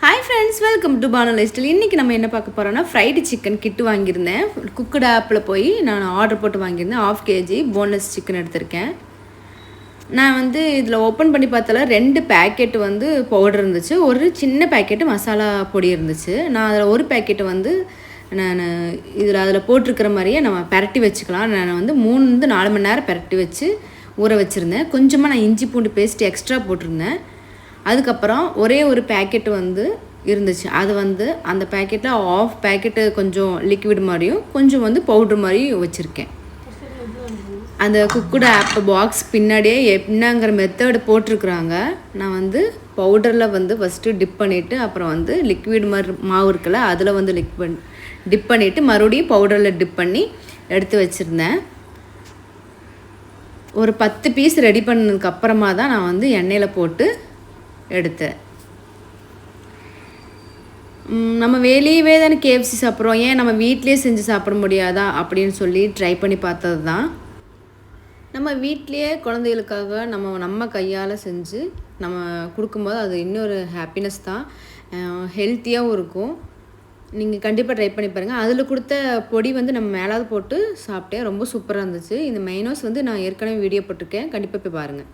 Hi friends, welcome to Bhanu lifestyle. இன்றைக்கி நம்ம என்ன பார்க்க போகிறோம்னா ஃப்ரைடு சிக்கன் கிட்டு வாங்கியிருந்தேன். குக்குடு ஆப்பில் போய் நான் ஆர்டர் போட்டு வாங்கியிருந்தேன். 1/2 kg போன்லெஸ் சிக்கன் எடுத்திருக்கேன். நான் இதில் ஓப்பன் பண்ணி பார்த்தால 2 பேக்கெட் பவுடர் இருந்துச்சு, ஒரு சின்ன பேக்கெட்டு மசாலா பொடி இருந்துச்சு. நான் அதில் ஒரு பேக்கெட்டு நான் அதில் போட்டிருக்கிற மாதிரியே நம்ம பரட்டி வச்சுக்கலாம். நான் 3-4 மணி நேரம் பரட்டி வச்சு ஊற வச்சுருந்தேன். கொஞ்சமாக நான் இஞ்சி பூண்டு பேஸ்ட் எக்ஸ்ட்ரா போட்டிருந்தேன். அதுக்கப்புறம் ஒரே ஒரு பேக்கெட்டு இருந்துச்சு. அது அந்த பேக்கெட்டில் 1/2 பேக்கெட்டு கொஞ்சம் லிக்விட் மாதிரியும் கொஞ்சம் பவுட்ரு மாதிரியும் வச்சுருக்கேன். அந்த குக்குடு ஆப் பாக்ஸ் பின்னாடியே என்னங்கிற மெத்தடு போட்டிருக்குறாங்க. நான் பவுடரில் ஃபஸ்ட்டு டிப் பண்ணிவிட்டு அப்புறம் லிக்விட் மாதிரி மாவு இருக்குல்ல அதில் டிப் பண்ணிவிட்டு மறுபடியும் பவுடரில் டிப் பண்ணி எடுத்து வச்சுருந்தேன். ஒரு 10 பீஸ் ரெடி பண்ணதுக்கப்புறமா தான் நான் எண்ணெயில் போட்டு எடுத்தேன். நம்ம வெளியவே தானே KFC சாப்பிட்றோம், ஏன் நம்ம வீட்டிலே செஞ்சு சாப்பிட முடியாதா அப்படின்னு சொல்லி ட்ரை பண்ணி பார்த்தது தான். நம்ம வீட்லேயே குழந்தைகளுக்காக நம்ம கையால் செஞ்சு நம்ம கொடுக்கும்போது அது இன்னொரு ஹாப்பினஸ் தான், ஹெல்த்தியாகவும் இருக்கும். நீங்கள் கண்டிப்பாக ட்ரை பண்ணி பாருங்கள். அதில் கொடுத்த பொடி நம்ம மேலாவது போட்டு சாப்பிட்டேன், ரொம்ப சூப்பராக இருந்துச்சு. இந்த மைனோஸ் நான் ஏற்கனவே வீடியோ போட்டிருக்கேன், கண்டிப்பாக போய் பாருங்கள்.